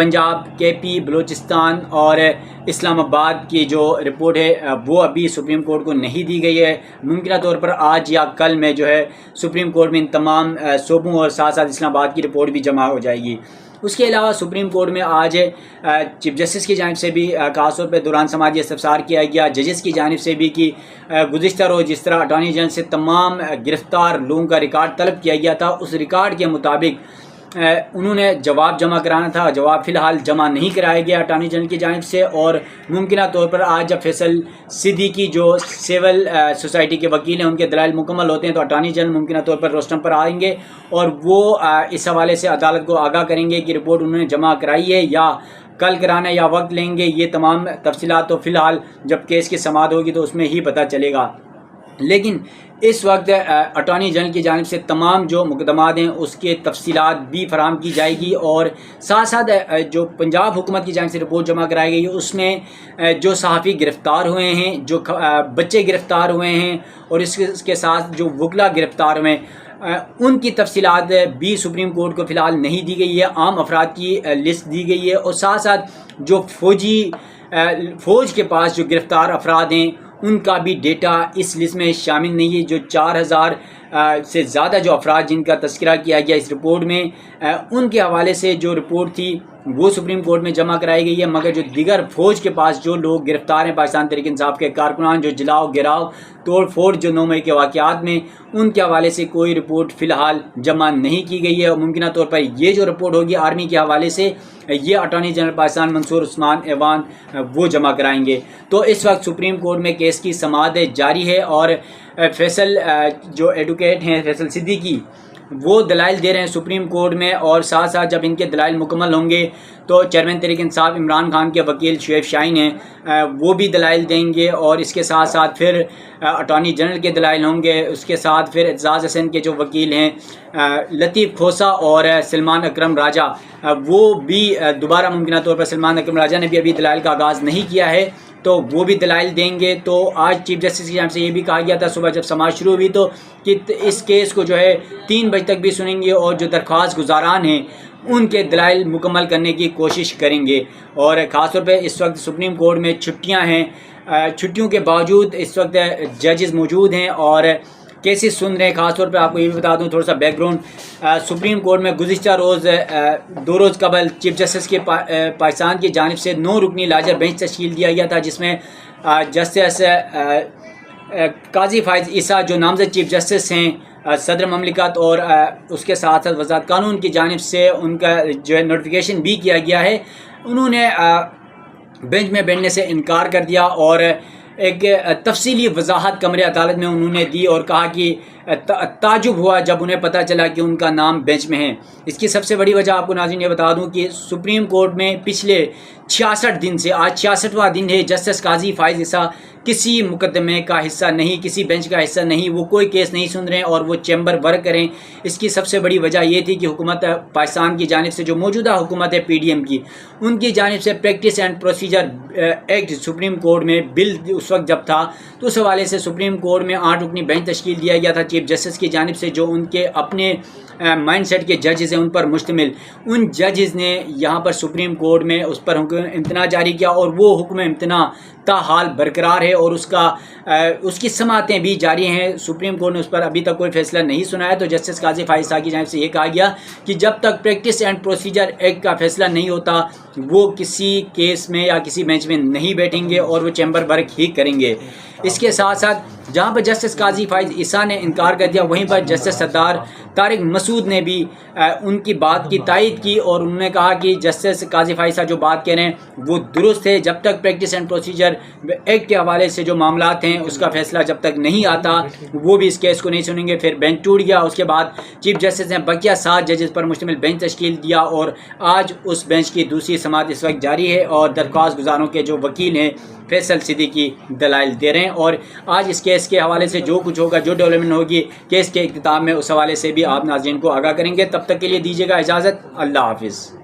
پنجاب، کے پی، بلوچستان اور اسلام آباد کی جو رپورٹ ہے وہ ابھی سپریم کورٹ کو نہیں دی گئی ہے۔ ممکنہ طور پر آج یا کل میں جو ہے سپریم کورٹ میں ان تمام صوبوں اور ساتھ ساتھ اسلام آباد کی رپورٹ بھی جمع ہو جائے گی۔ اس کے علاوہ سپریم کورٹ میں آج چیف جسٹس کی جانب سے بھی خاص طور پہ دوران سماجی استفسار کیا گیا، ججز کی جانب سے بھی کہ گزشتہ روز جس طرح اٹارنی جنرل سے تمام گرفتار لوگوں کا ریکارڈ طلب کیا گیا تھا، اس ریکارڈ کے مطابق انہوں نے جواب جمع کرانا تھا۔ جواب فی الحال جمع نہیں کرایا گیا اٹارنی جنرل کی جانب سے، اور ممکنہ طور پر آج جب فیصل صدیقی جو سول سوسائٹی کے وکیل ہیں ان کے دلائل مکمل ہوتے ہیں تو اٹارنی جنرل ممکنہ طور پر روسٹم پر آئیں گے اور وہ اس حوالے سے عدالت کو آگاہ کریں گے کہ رپورٹ انہوں نے جمع کرائی ہے یا کل کرانا ہے یا وقت لیں گے۔ یہ تمام تفصیلات تو فی الحال جب کیس کی سماعت ہوگی تو اس میں ہی پتہ چلے گا، لیکن اس وقت اٹارنی جنرل کی جانب سے تمام جو مقدمات ہیں اس کے تفصیلات بھی فراہم کی جائے گی، اور ساتھ ساتھ جو پنجاب حکومت کی جانب سے رپورٹ جمع کرائی گئی ہے اس میں جو صحافی گرفتار ہوئے ہیں، جو بچے گرفتار ہوئے ہیں، اور اس کے ساتھ جو وکلا گرفتار ہوئے ہیں، ان کی تفصیلات بھی سپریم کورٹ کو فی الحال نہیں دی گئی ہے۔ عام افراد کی لسٹ دی گئی ہے، اور ساتھ ساتھ جو فوج کے پاس جو گرفتار افراد ہیں ان کا بھی ڈیٹا اس لسٹ میں شامل نہیں ہے۔ جو 4000 سے زیادہ جو افراد جن کا تذکرہ کیا گیا اس رپورٹ میں، ان کے حوالے سے جو رپورٹ تھی وہ سپریم کورٹ میں جمع کرائی گئی ہے، مگر جو دیگر فوج کے پاس جو لوگ گرفتار ہیں، پاکستان تحریک انصاف کے کارکنان جو جلاؤ گراؤ توڑ پھوڑ جو 9 مئی کے واقعات میں، ان کے حوالے سے کوئی رپورٹ فی الحال جمع نہیں کی گئی ہے، اور ممکنہ طور پر یہ جو رپورٹ ہوگی آرمی کے حوالے سے یہ اٹارنی جنرل پاکستان منصور عثمان ایوان وہ جمع کرائیں گے۔ تو اس وقت سپریم کورٹ میں کیس کی سماعت جاری ہے، اور فیصل جو ایڈوکیٹ ہیں فیصل صدیقی وہ دلائل دے رہے ہیں سپریم کورٹ میں، اور ساتھ ساتھ جب ان کے دلائل مکمل ہوں گے تو چیئرمین تحریک انصاف عمران خان کے وکیل شعیب شاہین ہیں وہ بھی دلائل دیں گے، اور اس کے ساتھ ساتھ پھر اٹارنی جنرل کے دلائل ہوں گے، اس کے ساتھ پھر اعتزاز حسین کے جو وکیل ہیں لطیف کھوسا اور سلمان اکرم راجہ وہ بھی دوبارہ ممکنہ طور پر سلمان اکرم راجہ نے بھی ابھی دلائل کا آغاز نہیں کیا ہے تو وہ بھی دلائل دیں گے۔ تو آج چیف جسٹس کی جانب سے یہ بھی کہا گیا تھا صبح جب سماعت شروع ہوئی تو کہ اس کیس کو جو ہے 3 بجے تک بھی سنیں گے، اور جو درخواست گزاران ہیں ان کے دلائل مکمل کرنے کی کوشش کریں گے۔ اور خاص طور پہ اس وقت سپریم کورٹ میں چھٹیاں ہیں، چھٹیوں کے باوجود اس وقت ججز موجود ہیں اور کیسز سن رہے ہیں۔ خاص طور پہ آپ کو یہ بھی بتا دوں تھوڑا سا بیک گراؤنڈ، سپریم کورٹ میں گزشتہ روز 2 روز قبل چیف جسٹس کے پاکستان کی جانب سے 9 رکنی لارجر بینچ تشکیل دیا گیا تھا، جس میں جسٹس قاضی فائز عیسیٰ جو نامزد چیف جسٹس ہیں صدر مملکت، اور اس کے ساتھ ساتھ وزارت قانون کی جانب سے ان کا جو ہے نوٹیفیکیشن بھی کیا گیا ہے، انہوں نے بینچ میں بیٹھنے سے انکار کر دیا اور ایک تفصیلی وضاحت کمرے عدالت میں انہوں نے دی اور کہا کہ تعجب ہوا جب انہیں پتہ چلا کہ ان کا نام بینچ میں ہے۔ اس کی سب سے بڑی وجہ آپ کو ناظرین یہ بتا دوں کہ سپریم کورٹ میں پچھلے 66 دن سے آج 66واں دن ہے، جسٹس قاضی فائز عیسیٰ کسی مقدمے کا حصہ نہیں، کسی بینچ کا حصہ نہیں، وہ کوئی کیس نہیں سن رہے ہیں اور وہ چیمبر ورک کریں۔ اس کی سب سے بڑی وجہ یہ تھی کہ حکومت پاکستان کی جانب سے جو موجودہ حکومت ہے PDM کی، ان کی جانب سے practice and procedure act supreme court میں بل اس وقت جب تھا تو اس حوالے سے سپریم کورٹ میں 8 رکنی بینچ تشکیل دیا گیا تھا چیف جسٹس کی جانب سے، جو ان کے اپنے مائنڈ سیٹ کے ججز ہیں ان پر مشتمل۔ ان ججز نے یہاں پر سپریم کورٹ میں اس پر حکم امتناع جاری کیا اور وہ حکم امتناع تاحال برقرار ہے اور اس کی سماعتیں بھی جاری ہیں۔ سپریم کورٹ نے اس پر ابھی تک کوئی فیصلہ نہیں سنایا، تو جسٹس قاضی فائز عیسیٰ کی جانب سے یہ کہا گیا کہ جب تک پریکٹس اینڈ پروسیجر ایکٹ کا فیصلہ نہیں ہوتا وہ کسی کیس میں یا کسی بینچ میں نہیں بیٹھیں گے اور وہ چیمبر ورک ہی کریں گے۔ اس کے ساتھ ساتھ جہاں پر جسٹس قاضی فائز عیسیٰ نے انکار کر دیا، وہیں پر جسٹس سردار طارق مسعود نے بھی ان کی بات کی تائید کی اور انہوں نے کہا کہ جسٹس قاضی فائز عیسیٰ جو بات کہہ رہے ہیں وہ درست ہے۔ جب تک پریکٹس اینڈ پروسیجر ایکٹ کے حوالے سے جو معاملات ہیں اس کا فیصلہ جب تک نہیں آتا وہ بھی اس کیس کو نہیں سنیں گے۔ پھر بینچ ٹوٹ گیا، اس کے بعد چیف جسٹس نے بقیہ 7 ججز پر مشتمل بینچ تشکیل دیا اور آج اس بینچ کی دوسری سماعت اس وقت جاری ہے اور درخواست گزاروں کے جو وکیل ہیں فیصل صدیقی دلائل دے رہے ہیں۔ اور آج اس کیس کے حوالے سے جو کچھ ہوگا، جو ڈیولپمنٹ ہوگی کیس کے اختتام میں، اس حوالے سے بھی آپ ناظرین کو آگاہ کریں گے۔ تب تک کے لیے دیجیے گا اجازت، اللہ حافظ۔